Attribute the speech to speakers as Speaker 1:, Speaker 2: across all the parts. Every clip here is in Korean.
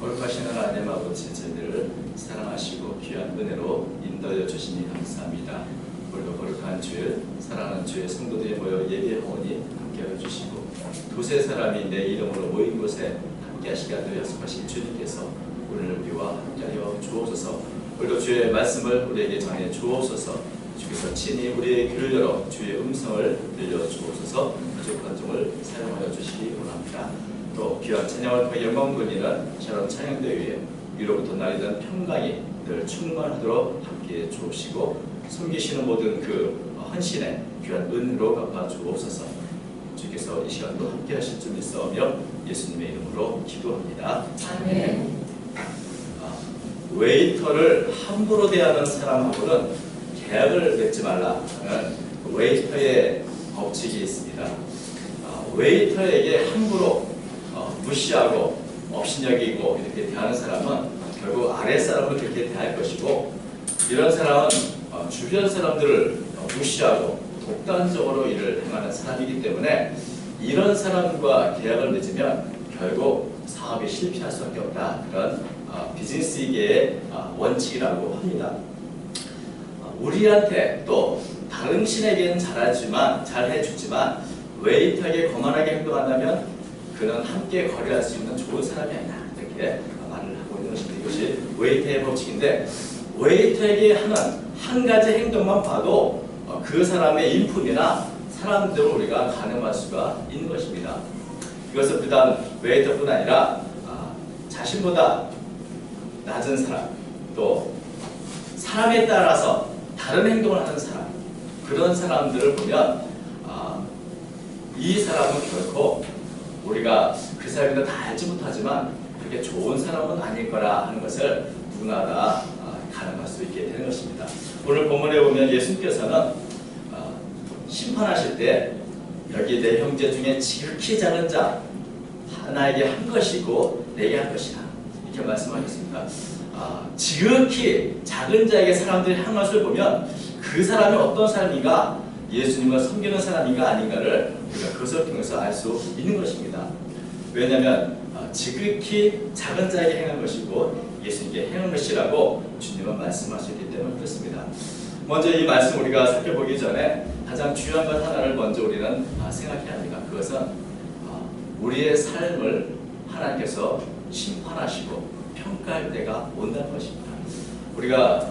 Speaker 1: 거룩하신 하나님 아버지, 저희들을 사랑하시고 귀한 은혜로 인도하여 주시니 감사합니다. 오늘도 거룩한 주일, 사랑하는 주의 성도들이 모여 예배하오니 함께하여 주시고, 두세 사람이 내 이름으로 모인 곳에 함께하시게 하여 약속하신 주님께서 오늘 우리와 함께하여 주옵소서. 오늘도 주의 말씀을 우리에게 전해 주옵소서. 주께서 친히 우리의 귀를 열어 주의 음성을 들려주옵소서. 부족한 종을 사용하여 주시기 원합니다. 또 귀한 찬양을 통해 영광 돌리는 샤론 찬양대 위에 위로부터 날리던 평강이 늘 충만하도록 함께해 주옵시고, 섬기시는 모든 그 헌신에 귀한 은혜로 갚아 주옵소서. 주께서 이 시간도 함께 하실 줄 믿사오며 예수님의 이름으로 기도합니다.
Speaker 2: 아멘.
Speaker 1: 웨이터를 함부로 대하는 사람하고는 계약을 맺지 말라 하는 웨이터의 법칙이 있습니다. 웨이터에게 함부로 무시하고 업신여기고 이렇게 대하는 사람은 결국 아랫사람을 그렇게 대할 것이고, 이런 사람은 주변 사람들을 무시하고 독단적으로 일을 행하는 사람이기 때문에 이런 사람과 계약을 맺으면 결국 사업이 실패할 수밖에 없다. 그런 비즈니스계의 원칙이라고 합니다. 우리한테 또 다른 신에게는 잘해주지만 웨이터에게 거만하게 행동한다면 그는 함께 거래할 수 있는 좋은 사람이 아니다. 이렇게 말을 하고 있는 것입니다. 이것이 웨이터의 법칙인데, 웨이터에게 하는 한 가지 행동만 봐도 그 사람의 인품이나 사람들을 우리가 가늠할 수가 있는 것입니다. 이것은 비단 웨이터뿐 아니라 자신보다 낮은 사람, 또 사람에 따라서 다른 행동을 하는 사람, 그런 사람들을 보면 이 사람은 결코 우리가 그 사람이다 다 알지 못하지만 그렇게 좋은 사람은 아닐 거라 하는 것을 누구나 다 가늠할 수 있게 되는 것입니다. 오늘 본문에 보면 예수님께서는 심판하실 때 여기 내 형제 중에 지극히 작은 자 하나에게 한 것이고 내게 한 것이다, 이렇게 말씀하셨습니다. 지극히 작은 자에게 사람들이 한 것을 보면 그 사람이 어떤 사람인가, 예수님을 섬기는 사람인가 아닌가를 우리가 그것을 통해서 알 수 있는 것입니다. 왜냐하면 지극히 작은 자에게 행한 것이고 예수님께 행한 것이라고 주님은 말씀하셨기 때문에 그렇습니다. 먼저 이 말씀 우리가 살펴보기 전에 가장 중요한 것 하나를 먼저 우리는 생각해야 합니다. 그것은 우리의 삶을 하나님께서 심판하시고 평가할 때가 온다는 것입니다. 우리가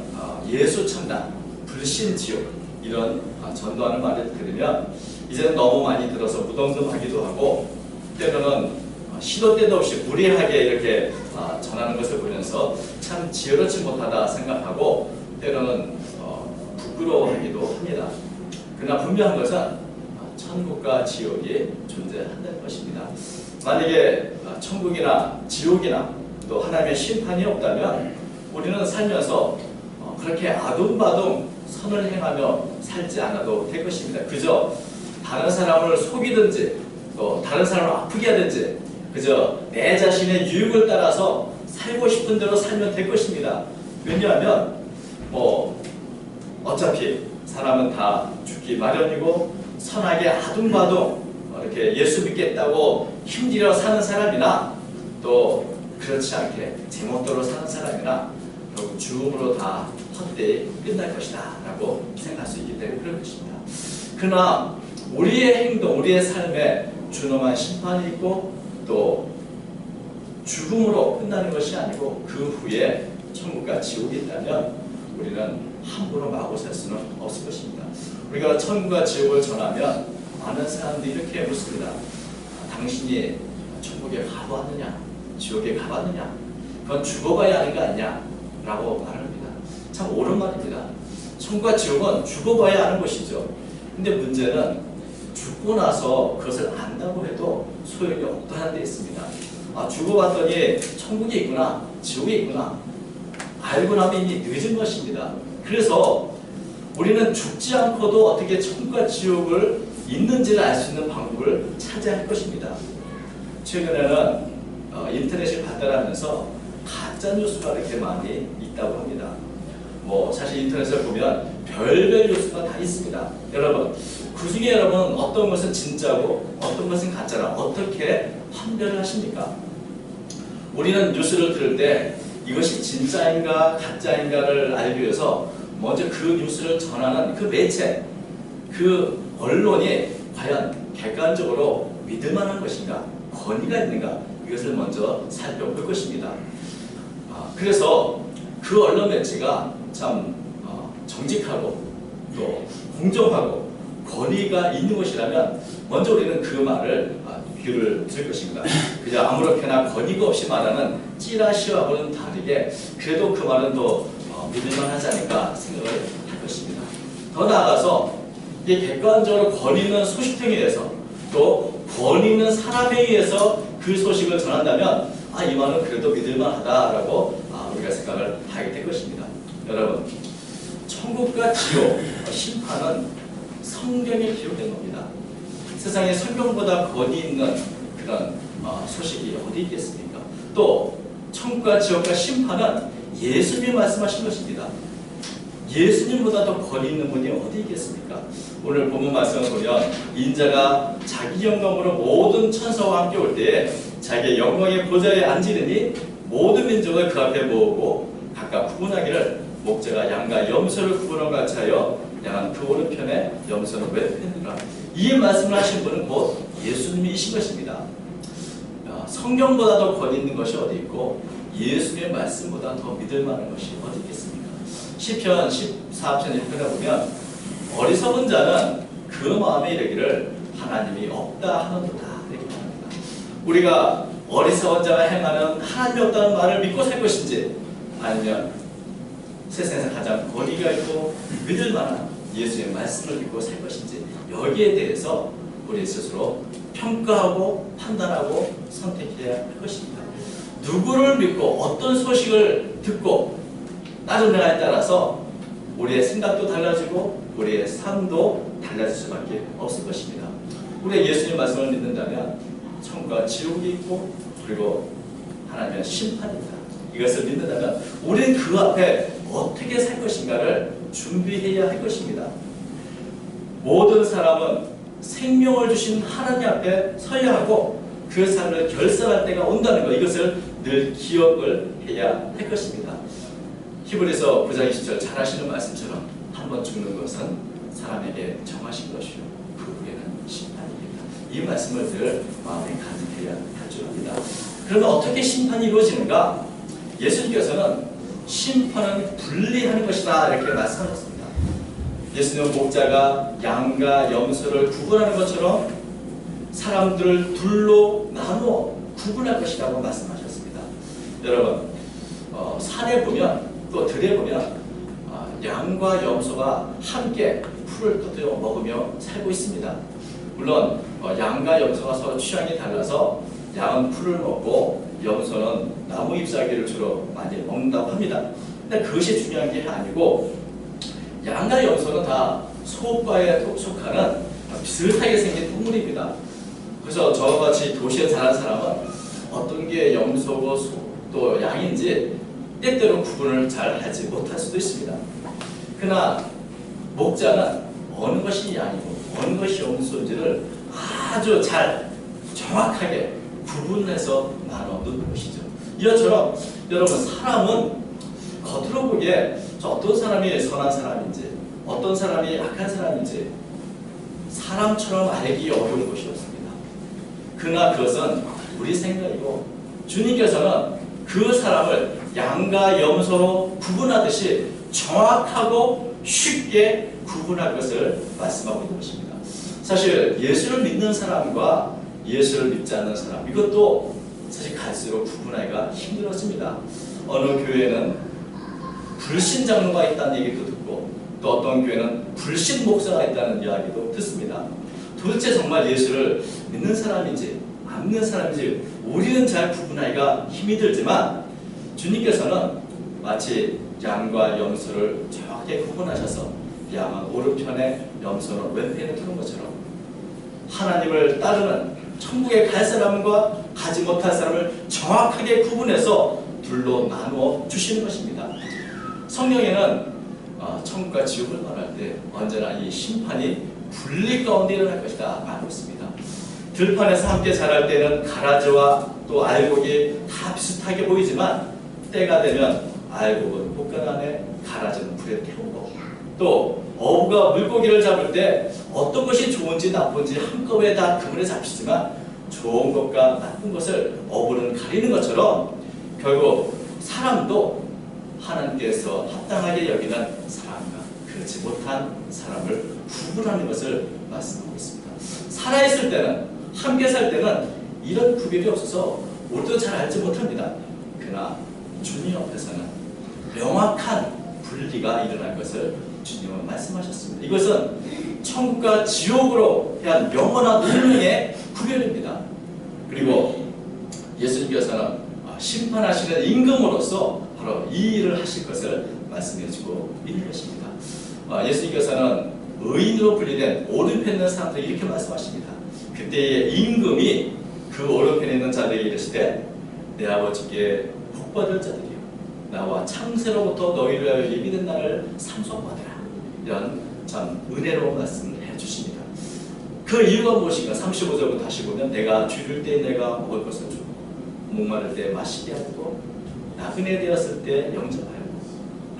Speaker 1: 예수 참단, 불신 지옥 이런 전도하는 말을 들으면 이제는 너무 많이 들어서 무덤덤하기도 하고, 때로는 시도 때도 없이 무리하게 이렇게 전하는 것을 보면서 참 지혜롭지 못하다 생각하고 때로는 부끄러워하기도 합니다. 그러나 분명한 것은 천국과 지옥이 존재한다는 것입니다. 만약에 천국이나 지옥이나 또 하나님의 심판이 없다면 우리는 살면서 그렇게 아둥바둥 선을 행하며 살지 않아도 될 것입니다. 그저 다른 사람을 속이든지 또 다른 사람을 아프게 하든지 그저 내 자신의 유익을 따라서 살고 싶은 대로 살면 될 것입니다. 왜냐하면 어차피 사람은 다 죽기 마련이고, 선하게 아둥바둥 이렇게 예수 믿겠다고 힘들여 사는 사람이나 또 그렇지 않게 제멋대로 사는 사람이나 결국 죽음으로 다 헛되이 끝날 것이다 라고 생각할 수 있기 때문에 그런 것입니다. 그러나 우리의 행동, 우리의 삶에 준엄한 심판이 있고 또 죽음으로 끝나는 것이 아니고 그 후에 천국과 지옥이 있다면 우리는 함부로 마구 살 수는 없을 것입니다. 우리가 천국과 지옥을 전하면 많은 사람들이 이렇게 묻습니다. 당신이 천국에 가봤느냐, 지옥에 가봤느냐, 그건 죽어봐야 하는 거 아니냐 라고 말합니다. 참 옳은 말입니다. 천국과 지옥은 죽어봐야 하는 것이죠. 근데 문제는 죽고 나서 그것을 안다고 해도 소용이 없다는 데 있습니다. 죽어봤더니 천국이 있구나, 지옥이 있구나, 알고 나면 이미 늦은 것입니다. 그래서 우리는 죽지 않고도 어떻게 천국과 지옥을 있는지를 알 수 있는 방법을 찾아야 할 것입니다. 최근에는 인터넷이 발달하면서 가짜뉴스가 이렇게 많이 있다고 합니다. 사실 인터넷을 보면 별별 뉴스가 다 있습니다. 여러분, 그 중에 여러분 어떤 것은 진짜고 어떤 것은 가짜라 어떻게 판별을 하십니까? 우리는 뉴스를 들을 때 이것이 진짜인가 가짜인가를 알기 위해서 먼저 그 뉴스를 전하는 그 매체, 그 언론이 과연 객관적으로 믿을 만한 것인가, 권위가 있는가, 이것을 먼저 살펴볼 것입니다. 그래서 그 언론 매체가 참 정직하고 또 공정하고 권위가 있는 것이라면 먼저 우리는 그 말을 귀를 들 것입니다. 그저 아무렇게나 권위가 없이 말하는 찌라시와는 다르게 그래도 그 말은 더 믿을만 하지 않을까 생각을 할 것입니다. 더 나아가서 이게 객관적으로 권위 있는 소식통에 의해서 또 권위 있는 사람에 의해서 그 소식을 전한다면 이 말은 그래도 믿을만하다라고 우리가 생각을 하게 될 것입니다. 여러분, 천국과 지옥, 심판은 성경에 기록된 겁니다. 세상에 성경보다 권위 있는 그런 소식이 어디 있겠습니까? 또 천국과 지옥과 심판은 예수님이 말씀하신 것입니다. 예수님보다 더 권위 있는 분이 어디 있겠습니까? 오늘 본문 말씀을 보면 인자가 자기 영광으로 모든 천사와 함께 올 때에 자기의 영광의 보좌에 앉으리니 모든 민족을 그 앞에 모으고 각각 구분하기를 목자가 양과 염소를 구분한 것 같이 하여 양은 그 오른편에 염소는 왼편이라. 이 말씀을 하신 분은 곧 예수님이신 것입니다. 성경보다 더 권위 있는 것이 어디 있고 예수님의 말씀보다 더 믿을 만한 것이 어디 있겠습니까? 시편 14편 1편에 보면 어리석은 자는 그 마음에 이르기를 하나님이 없다 하는도다 이렇게 말합니다. 우리가 어리석은 자가 행하는 하나님이 없다는 말을 믿고 살 것인지, 아니면 세상에서 가장 권위가 있고 믿을 만한 예수의 말씀을 믿고 살 것인지, 여기에 대해서 우리 스스로 평가하고 판단하고 선택해야 할 것입니다. 누구를 믿고 어떤 소식을 듣고 따르느냐에 따라서 우리의 생각도 달라지고 우리의 삶도 달라질 수밖에 없을 것입니다. 우리가 예수님 말씀을 믿는다면 천국과 지옥이 있고 그리고 하나님의 심판입니다. 이것을 믿는다면 우리는 그 앞에 어떻게 살 것인가를 준비해야 할 것입니다. 모든 사람은 생명을 주신 하나님 앞에 서야 하고 그 삶을 결산할 때가 온다는 것, 이것을 늘 기억을 해야 할 것입니다. 히브리서 9장 20절 잘 아시는 말씀처럼 한 번 죽는 것은 사람에게 정하신 것이요 그 후에는 심판입니다. 이 말씀을 늘 마음에 간직해야 할 줄 압니다. 그러면 어떻게 심판이 이루어지는가? 예수님께서는 심판은 분리하는 것이다 이렇게 말씀하셨습니다. 예수님은 목자가 양과 염소를 구분하는 것처럼 사람들을 둘로 나누어 구분할 것이라고 말씀하셨습니다. 여러분, 산에 보면 또 들에 보면 양과 염소가 함께 풀을 뜯어 먹으며 살고 있습니다. 물론 양과 염소가 서로 취향이 달라서 양은 풀을 먹고 염소는 나무 잎사귀를 주로 많이 먹는다고 합니다. 근데 그것이 중요한 게 아니고 양과 염소는 다 소과에 속하는 비슷하게 생긴 동물입니다. 그래서 저와 같이 도시에 자란 사람은 어떤 게 염소고 또 양인지 때때로 구분을 잘 하지 못할 수도 있습니다. 그러나 목자는 어느 것이 양이고 어느 것이 염소인지를 아주 잘 정확하게 구분해서 나눠 놓는 것이죠. 이처럼 여러분, 사람은 겉으로 보기에 어떤 사람이 선한 사람인지 어떤 사람이 악한 사람인지 사람처럼 알기 어려운 것이 없습니다. 그러나 그것은 우리 생각이고 주님께서는 그 사람을 양과 염소로 구분하듯이 정확하고 쉽게 구분할 것을 말씀하고 있는 것입니다. 사실 예수를 믿는 사람과 예수를 믿지 않는 사람, 이것도 사실 갈수록 구분하기가 힘들어집니다. 어느 교회는 불신 장로가 있다는 얘기도 듣고 또 어떤 교회는 불신 목사가 있다는 이야기도 듣습니다. 도대체 정말 예수를 믿는 사람인지 안 믿는 사람인지 우리는 잘 구분하기가 힘이 들지만 주님께서는 마치 양과 염소를 정확하게 구분하셔서 양은 오른편에 염소는 왼편에 두는 것처럼 하나님을 따르는 천국에 갈 사람과 가지 못할 사람을 정확하게 구분해서 둘로 나누어 주시는 것입니다. 성경에는 천국과 지옥을 말할 때 언제나 이 심판이 분리 가운데 일어날 것이다 말하고 있습니다. 들판에서 함께 자랄 때는 가라지와 또 알곡이 다 비슷하게 보이지만 때가 되면 알곡은 볶은 안에 가라지는 불에 태우고 또 어부가 물고기를 잡을 때 어떤 것이 좋은지 나쁜지 한꺼번에 다 그물에 잡히지만 좋은 것과 나쁜 것을 어부는 가리는 것처럼 결국 사람도 하나님께서 합당하게 여기는 사람과 그렇지 못한 사람을 구분하는 것을 말씀하고 있습니다. 살아있을 때는 함께 살 때는 이런 구별이 없어서 우리도 잘 알지 못합니다. 그러나 주님 앞에서는 명확한 분리가 일어날 것을 주님은 말씀하셨습니다. 이것은 천국과 지옥으로 대한 영원한 운명의 구별입니다. 그리고 예수님께서는 심판하시는 임금으로서 바로 이 일을 하실 것을 말씀해주고 있는 것입니다. 예수님께서는 의인으로 분리된 오른편에 있는 사람들에게 이렇게 말씀하십니다. 그때의 임금이 그 오른편에 있는 자들에게 이르시되 내 아버지께 복받을 자들이여 나와 창세로부터 너희를 위하여 예비된 날을 상속받으라. 이런 참 은혜로운 말씀을 해주십니다. 그 이유가 무엇인가? 35절부터 다시 보면 내가 줄일 때 내가 먹을 것을 주고 목마를 때 마시게 하고 나그네 되었을 때 영접하였고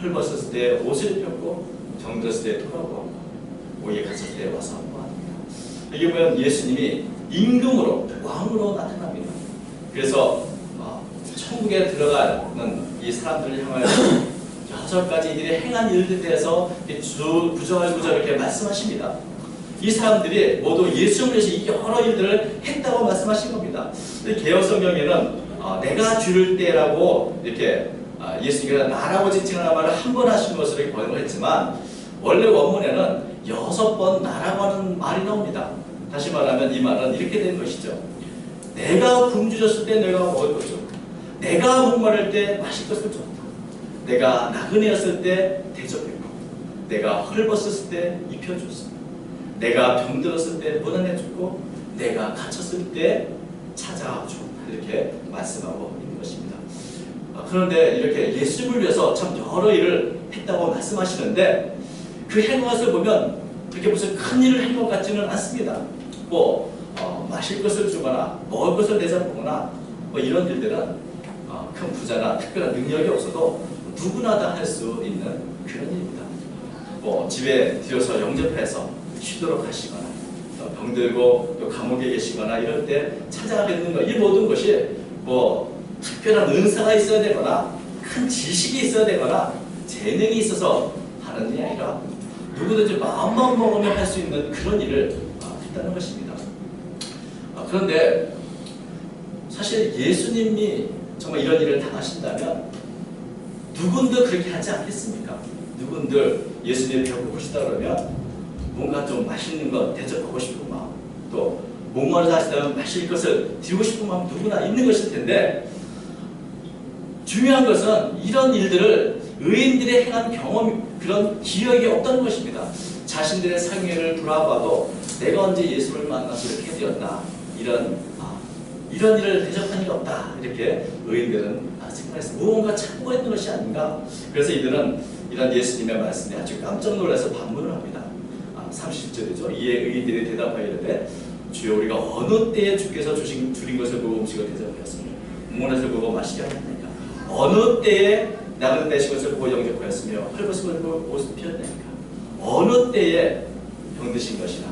Speaker 1: 헐벗었을 때 옷을 입혔고 병들었을 때 돌아보고 오에 갇혔을 때 와서 보았습니다. 여기 보면 예수님이 임금으로 왕으로 나타납니다. 그래서 천국에 들어가는 이 사람들을 향하여 6가지 이들이 행한 일들에 대해서 구절구절 이렇게 말씀하십니다. 이 사람들이 모두 예수님을 위해서 여러 일들을 했다고 말씀하신 겁니다. 개역성경에는 내가 줄일 때라고 이렇게 예수님께서 나라고 지칭하는 말을 한 번 하신 것으로 이렇게 번역을 했지만 원래 원문에는 6번 나라고 하는 말이 나옵니다. 다시 말하면 이 말은 이렇게 되는 것이죠. 내가 굶주렸을 때 내가 먹을 것 줬다. 내가 목마를 때 마실 것을 줬다. 내가 나그네였을 때 대접했고 내가 헐벗었을 때 입혀줬습니다. 내가 병들었을 때 무난해줬고 내가 갇혔을 때 찾아줬다. 이렇게 말씀하고 있는 것입니다. 그런데 이렇게 예수님을 위해서 참 여러 일을 했다고 말씀하시는데 그 행한 것을 보면 그렇게 무슨 큰 일을 한 것 같지는 않습니다. 마실 것을 주거나 먹을 것을 대접하거나 이런 일들은 큰 부자나 특별한 능력이 없어도 누구나 다 할 수 있는 그런 일입니다. 집에 들여서 영접해서 쉬도록 하시거나 병들고 또 감옥에 계시거나 이럴 때 찾아가 뵙는 것, 이 모든 것이 특별한 은사가 있어야 되거나 큰 지식이 있어야 되거나 재능이 있어서 하는 일이 아니라 누구든지 마음만 먹으면 할 수 있는 그런 일을 했다는 것입니다. 그런데 사실 예수님이 정말 이런 일을 당하신다면 누군들 그렇게 하지 않겠습니까? 누군들 예수님이 배고프시다 그러면 뭔가 좀 맛있는 것 대접하고 싶은 마음, 또 목마르다 하시다면 마실 것을 드리고 싶은 마음 누구나 있는 것일 텐데 중요한 것은 이런 일들을 의인들의 행한 경험, 그런 기억이 없다는 것입니다. 자신들의 상회를 돌아봐도 내가 언제 예수를 만나서 이렇게 되었나 이런 일을 대접한 일이 없다. 이렇게 의인들은 생각해서 무언가 참고 있는 것이 아닌가. 그래서 이들은 이런 예수님의 말씀에 아주 깜짝 놀라서 반문을 합니다. 30절이죠. 이에 의인들이 대답하여 이르되 주여 우리가 어느 때에 주께서 줄인 것을 보고 음식을 대접하였으며 목마른 것을 보고 마시게 하였나이까. 어느 때에 나그네 되신 것을 보고 영접하였으며 헐벗은 것을 보고 옷을 피웠나이까. 어느 때에 병드신 것이나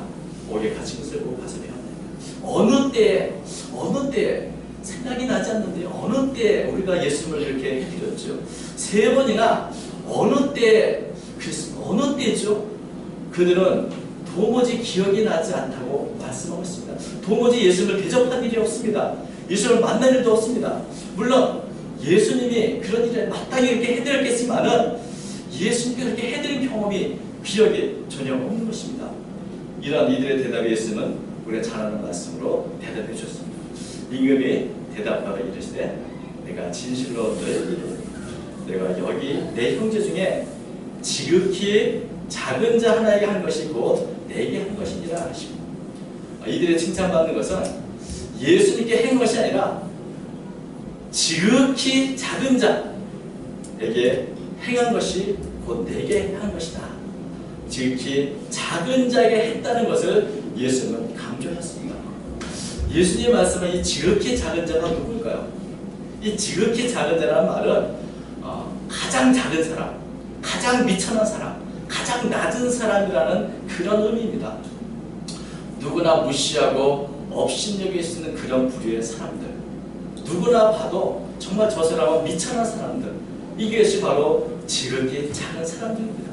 Speaker 1: 옥에 갇힌 것을 보고 가서 배웠나이까. 어느 때에 생각이 나지 않는데 어느 때에 우리가 예수님을 이렇게 해드렸죠. 3번이나 어느 때죠. 그들은 도무지 기억이 나지 않다고 말씀하고 있습니다. 도무지 예수님을 대접한 일이 없습니다. 예수님을 만난 일도 없습니다. 물론 예수님이 그런 일에 마땅히 이렇게 해드렸겠지만은 예수님께 그렇게 해드린 경험이 기억이 전혀 없는 것입니다. 이러한 이들의 대답에 예수님은 우리가 잘 아는 말씀으로 대답해 주셨습니다. 임금이 대답하여 이르시되 내가 진실로 너희에게 이르노니 내가 여기 내 형제 중에 지극히 작은 자 하나에게 한 것이 곧 내게 한 것이니라 하시고 이들의 칭찬받는 것은 예수님께 한 것이 아니라 지극히 작은 자에게 행한 것이 곧 내게 한 것이다. 지극히 작은 자에게 했다는 것을 예수님은 강조했습니다. 예수님 말씀은 이 지극히 작은 자가 누굴까요? 이 지극히 작은 자라는 말은 가장 작은 사람, 가장 미천한 사람, 가장 낮은 사람이라는 그런 의미입니다. 누구나 무시하고 업신여길 수 있는 그런 부류의 사람들, 누구나 봐도 정말 저 사람은 미천한 사람들, 이것이 바로 지극히 작은 사람들입니다.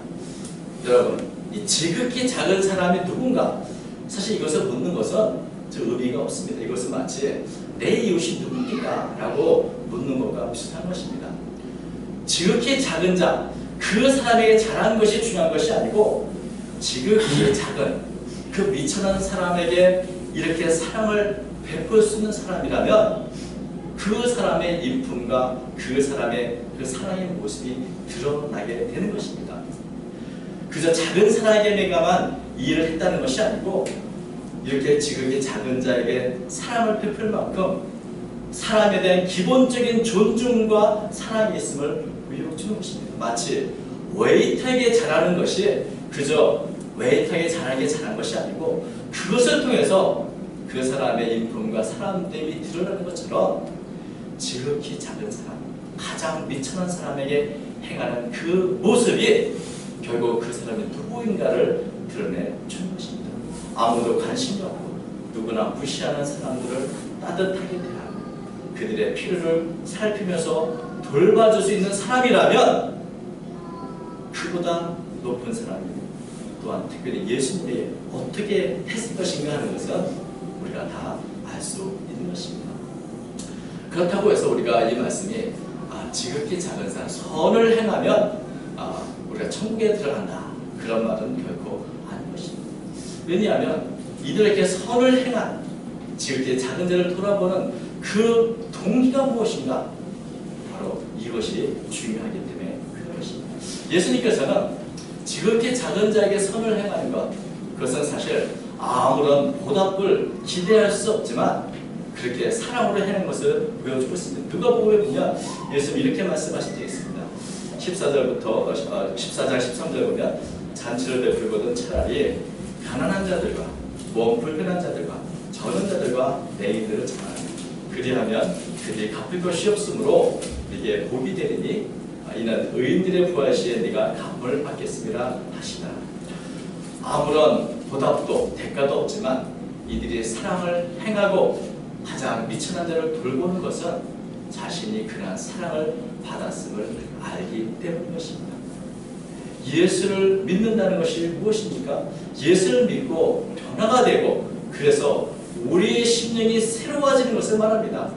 Speaker 1: 여러분, 이 지극히 작은 사람이 누군가? 사실 이것을 묻는 것은 저 의미가 없습니다. 이것은 마치 내 이웃이 누굽니까? 라고 묻는 것과 비슷한 것입니다. 지극히 작은 자, 그 사람에게 잘하는 것이 중요한 것이 아니고 지극히 작은 그 미천한 사람에게 이렇게 사랑을 베풀 수 있는 사람이라면 그 사람의 인품과 그 사람의 그 사랑의 모습이 드러나게 되는 것입니다. 그저 작은 사람에게만 이 일을 했다는 것이 아니고 이렇게 지극히 작은 자에게 사랑을 베풀 만큼 사람에 대한 기본적인 존중과 사랑이 있음을 보여주는 것입니다. 마치 웨이터에게 잘하는 것이 그저 웨이터에게 잘하는 게 잘한 것이 아니고 그것을 통해서 그 사람의 인품과 사람됨이 드러나는 것처럼 지극히 작은 사람, 가장 미천한 사람에게 행하는 그 모습이 결국 그 사람이 누구인가를 드러내주는 것입니다. 아무도 관심이 없고 누구나 무시하는 사람들을 따뜻하게 대하고 그들의 필요를 살피면서 돌봐줄 수 있는 사람이라면 그보다 높은 사람이 또한 특별히 예수님이 어떻게 했을 것인가 하는 것은 우리가 다 알 수 있는 것입니다. 그렇다고 해서 우리가 이 말씀이 지극히 작은 사람, 선을 행하면 우리가 천국에 들어간다, 그런 말은 결코 아닌 것입니다. 왜냐하면 이들에게 선을 행한 지극히 작은 자를 돌아보는 그 동기가 무엇인가? 바로 이것이 중요하기 때문에 그런 것입니다. 예수님께서는 지극히 작은 자에게 선을 행하는 것, 그것은 사실 아무런 보답을 기대할 수 없지만 그렇게 사랑으로 해낸 것을 보여주고 있습니다. 누가복음에 보면 예수님이 이렇게 말씀하신 적이 있습니다. 14장 13절 보면 잔치를 베풀거든 차라리 가난한 자들과 몸 불편한 자들과 저는 자들과 내 이들을 전하라. 그리하면 그들이 갚을 것이 없으므로 이게 복이 되리니 이는 의인들의 부활 시에 네가 갚을 받겠습니다 하시나. 아무런 보답도 대가도 없지만 이들이 사랑을 행하고 가장 미천한 자를 돌보는 것은 자신이 그러한 사랑을 받았음을 알기 때문인 것입니다. 예수를 믿는다는 것이 무엇입니까? 예수를 믿고 변화가 되고 그래서 우리의 심령이 새로워지는 것을 말합니다.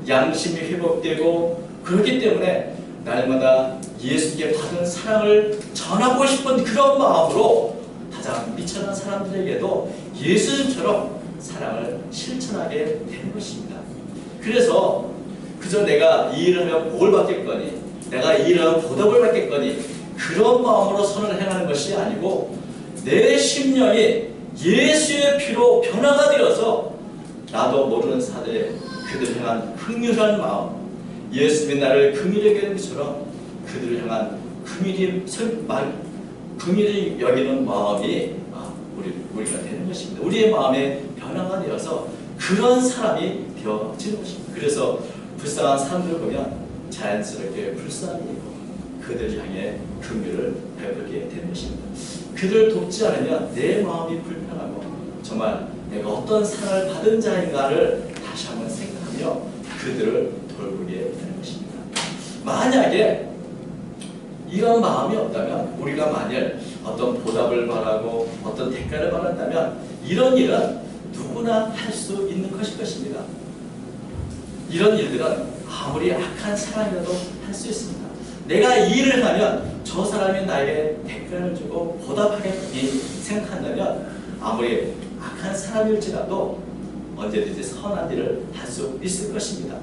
Speaker 1: 양심이 회복되고 그렇기 때문에 날마다 예수께 받은 사랑을 전하고 싶은 그런 마음으로 가장 미천한 사람들에게도 예수님처럼 사랑을 실천하게 되는 것입니다. 그래서 그저 내가 이 일을 하면 복을 받겠거니 내가 이 일을 하면 보답을 받겠거니 그런 마음으로 선을 행하는 것이 아니고 내 심령이 예수의 피로 변화가 되어서 나도 모르는 사대에 그들을 향한 긍휼한 마음, 예수님이 나를 긍휼히 여기는 것처럼 그들을 향한 긍휼히 여기는 마음이 우리가 되는 것입니다. 우리의 마음에 변화가 되어서 그런 사람이 되어지는 것입니다. 그래서 불쌍한 사람들을 보면 자연스럽게 불쌍히 있고 그들 향해 긍휼을 베풀게 되는 것입니다. 그들을 돕지 않으면 내 마음이 불편하고 정말 내가 어떤 사랑을 받은 자인가를 다시 한번 생각하며 그들을 돌보게 되는 것입니다. 만약에 이런 마음이 없다면 우리가 만일 어떤 보답을 바라고 어떤 대가를 바란다면 이런 일은 누구나 할 수 있는 것일 것입니다. 이런 일들은 아무리 악한 사람이라도 할 수 있습니다. 내가 이 일을 하면 저 사람이 나에게 대가를 주고 보답하겠니 생각한다면 아무리 악한 사람일지라도 언제든지 선한 일을 할 수 있을 것입니다.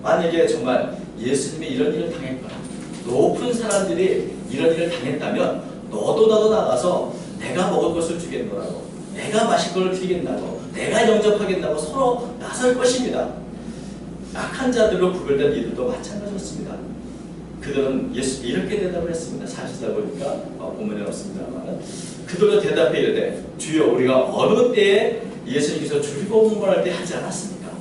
Speaker 1: 만약에 정말 예수님이 이런 일을 당했거나 높은 사람들이 이런 일을 당했다면 너도 나도 나가서 내가 먹을 것을 주겠노라고 내가 마실 것을 드리겠다고 내가 영접하겠다고 서로 나설 것입니다. 악한 자들로 구별된 이들도 마찬가지였습니다. 그들은 예수께 이렇게 대답을 했습니다. 44 보니까 본문에 없습니다만 그들도 대답해 이르되 주여 우리가 어느 때에 예수님께서 줄이고 분발할 때 하지 않았습니까?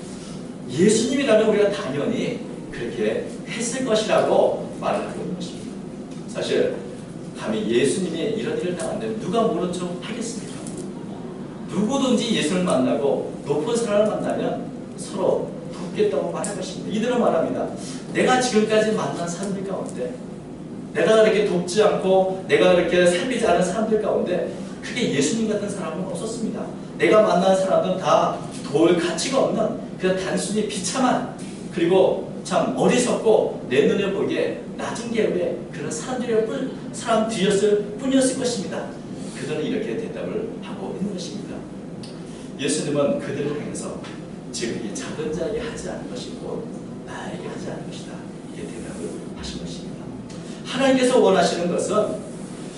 Speaker 1: 예수님이라면 우리가 당연히 그렇게 했을 것이라고 말을 하고 있는 것입니다. 사실 감히 예수님이 이런 일을 당한다면 누가 모른 척 하겠습니까? 누구든지 예수를 만나고 높은 사람을 만나면 서로 돕겠다고 말할 것입니다. 이들은 말합니다. 내가 지금까지 만난 사람들 가운데 내가 그렇게 돕지 않고 내가 그렇게 살피지 않은 사람들 가운데 크게 예수님 같은 사람은 없었습니다. 내가 만난 사람들은 다 도울 가치가 없는 그냥 단순히 비참한 그리고 참 어리석고 내 눈에 보기에 낮은 계급의 그런 사람 뒤였을 뿐이었을 것입니다. 그들은 이렇게 대답을 하고 있는 것입니다. 예수님은 그들을 향해서 지금 이 작은 자에게 하지 않은 것이고 나에게 하지 않은 것이다. 이게 대답을 하신 것입니다. 하나님께서 원하시는 것은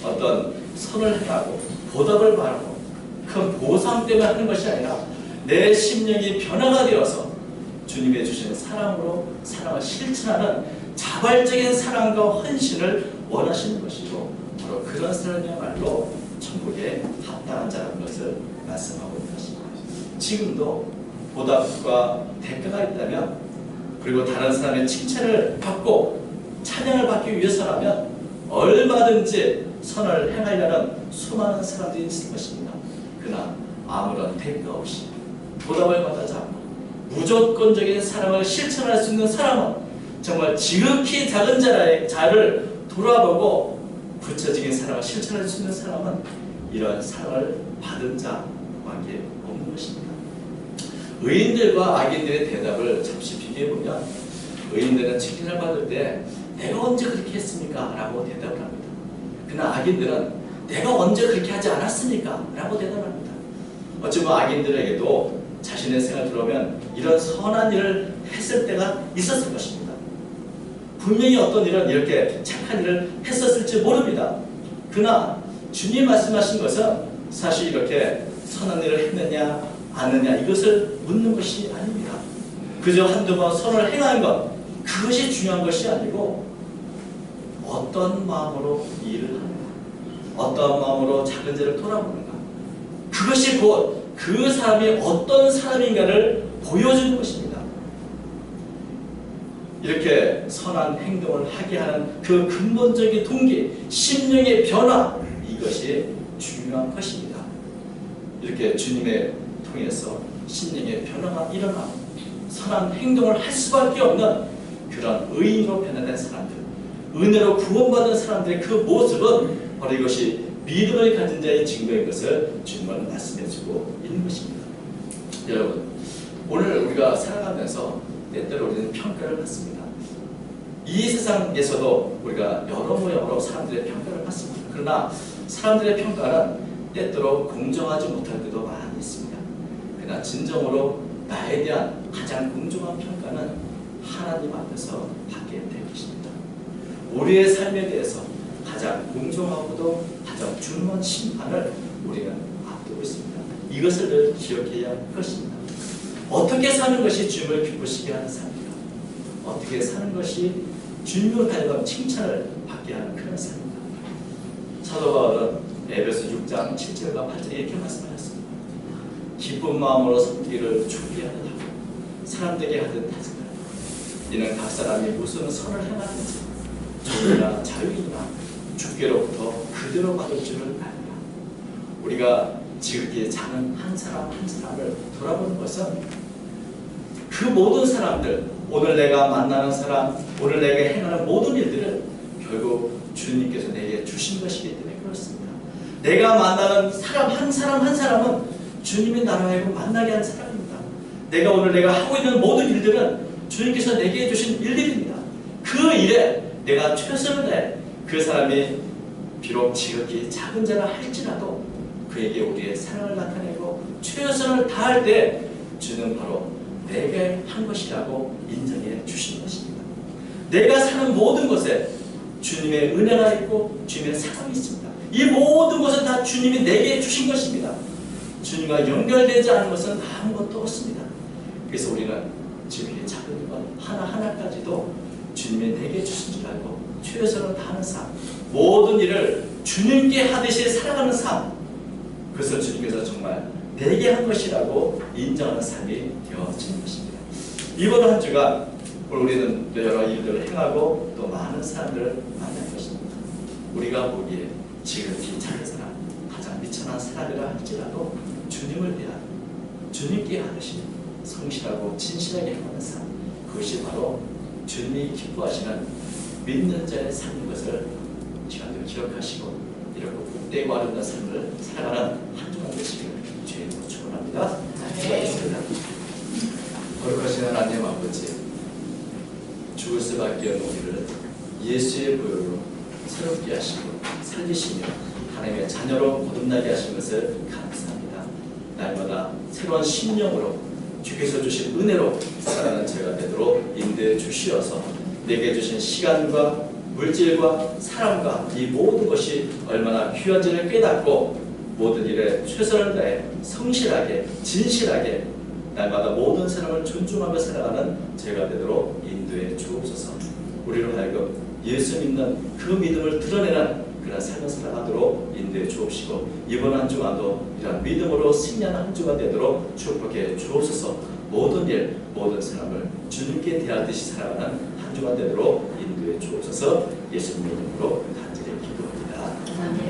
Speaker 1: 어떤 선을 행하고 보답을 바라고 큰 보상 때문에 하는 것이 아니라 내 심령이 변화가 되어서 주님의 주시는 사랑으로 사랑을 실천하는 자발적인 사랑과 헌신을 원하시는 것이고 바로 그런 사람이야말로 천국에 합당한 자라는 것을 말씀하고 있는 것입니다. 지금도 보답과 대가가 있다면 그리고 다른 사람의 칭찬을 받고 찬양을 받기 위해서라면 얼마든지 선을 행하려는 수많은 사람들이 있을 것입니다. 그러나 아무런 대가 없이 보답을 받지 않고 무조건적인 사랑을 실천할 수 있는 사람은 정말 지극히 작은 자를 돌아보고 구체적인 사랑을 실천할 수 있는 사람은 이러한 사랑을 받은 자밖에 없는 것입니다. 의인들과 악인들의 대답을 잠시 비교해보면 의인들은 칭찬을 받을 때 내가 언제 그렇게 했습니까? 라고 대답을 합니다. 그러나 악인들은 내가 언제 그렇게 하지 않았습니까? 라고 대답을 합니다. 어쩌면 악인들에게도 자신의 생각을 들어보면 이런 선한 일을 했을 때가 있었을 것입니다. 분명히 어떤 일은 이렇게 착한 일을 했었을지 모릅니다. 그러나 주님 말씀하신 것은 사실 이렇게 선한 일을 했느냐 아느냐 이것을 묻는 것이 아닙니다. 그저 한두 번 선을 행한 것 그것이 중요한 것이 아니고 어떤 마음으로 일을 하는가 어떤 마음으로 작은 죄를 돌아보는가 그것이 곧 그 사람이 어떤 사람인가를 보여주는 것입니다. 이렇게 선한 행동을 하게 하는 그 근본적인 동기, 심령의 변화 이것이 중요한 것입니다. 이렇게 주님의 통해서 심령의 변화가 일어나고 선한 행동을 할 수밖에 없는 그런 의인으로 변화된 사람들, 은혜로 구원받은 사람들의 그 모습은 바로 이것이 믿음을 가진 자의 증거인 것을 주님은 말씀해주고 있는 것입니다. 여러분, 오늘 우리가 살아가면서 때때로 우리는 평가를 받습니다. 이 세상에서도 우리가 여러 사람들의 평가를 받습니다. 그러나 사람들의 평가는 때때로 공정하지 못할 때도 많이 있습니다. 그러나 진정으로 나에 대한 가장 공정한 평가는 하나님 앞에서 받게 될 것입니다. 우리의 삶에 대해서 가장 공정하고도 가장 중요한 심판을 우리는 앞두고 있습니다. 이것을 늘 기억해야 할 것입니다. 어떻게 사는 것이 주님을 기쁘시게 하는 삶입니다. 어떻게 사는 것이 주님을 하여금 칭찬을 받게 하는 그런 삶입니다. 사도 바울은 에베소 6장 7절과 8절 이렇게 말씀하셨습니다. 기쁜 마음으로 섬기기를 준비하듯 하고 사람들에게 하듯 하지 말라. 이는 각 사람이 무슨 선을 행하든지 종이나 자유이나 주께로부터 그대로 받을 줄을 알라. 우리가 지극히 작은 한 사람 한 사람을 돌아보는 것은 그 모든 사람들, 오늘 내가 만나는 사람, 오늘 내게 행하는 모든 일들을 결국 주님께서 내게 주신 것이기 때문에 그렇습니다. 내가 만나는 사람 한 사람은 주님이 나를 하여금 만나게 한 사람입니다. 내가 오늘 내가 하고 있는 모든 일들은 주님께서 내게 주신 일들입니다. 그 일에 내가 최선을 다해 그 사람이 비록 지극히 작은 자라 할지라도 그에게 우리의 사랑을 나타내고 최선을 다할 때 주는 바로 내게 한 것이라고 인정해 주신 것입니다. 내가 사는 모든 것에 주님의 은혜가 있고 주님의 사랑이 있습니다. 이 모든 것은 다 주님이 내게 주신 것입니다. 주님과 연결되지 않은 것은 아무것도 없습니다. 그래서 우리는 지극히 작은 것 하나하나까지도 주님이 내게 주신 줄 알고 최선을 다하는 삶, 모든 일을 주님께 하듯이 살아가는 삶, 그것을 주님께서 정말 내게 한 것이라고 인정하는 삶이 되어지는 것입니다. 이번 한 주간 우리는 여러 일들을 행하고 또 많은 사람들을 만날 것입니다. 우리가 보기에 지극히 작은 사람, 가장 미천한 사람이라 할지라도 주님을 위한 주님께 하듯이 성실하고 진실하게 행하는 삶, 그것이 바로 주님이 기뻐하시는 믿는 자의 삶인 것을 시간대로 기억하시고 이렇게 복되고 아름다운 삶을 살아가는 한 주간 되시기를 주의 이름으로 축원합니다. 기도하겠습니다. 거룩하신 하나님 아버지, 죽을 수밖에 없는 우리를 예수의 보혈로 새롭게 하시고 살리시며 하나님의 자녀로 거듭나게 하신 것을 감사합니다. 날마다 새로운 심령으로 주께서 주신 은혜로 살아가는 제가 되도록 인도해 주시어서 내게 주신 시간과 물질과 사람과 이 모든 것이 얼마나 귀한지를 깨닫고 모든 일에 최선을 다해 성실하게 진실하게 날마다 모든 사람을 존중하며 살아가는 제가 되도록 인도해 주옵소서. 우리로 하여금 예수 믿는 그 믿음을 드러내는 그런 삶을 살아가도록 인도해 주옵시고 이번 한 주간도 이런 믿음으로 승리하는 한 주가 되도록 축복해 주옵소서. 모든 일, 모든 사람을 주님께 대하듯이 살아가는 한 주가 되도록 인도해 주옵소서. 예수님의 이름으로 간절히 기도합니다.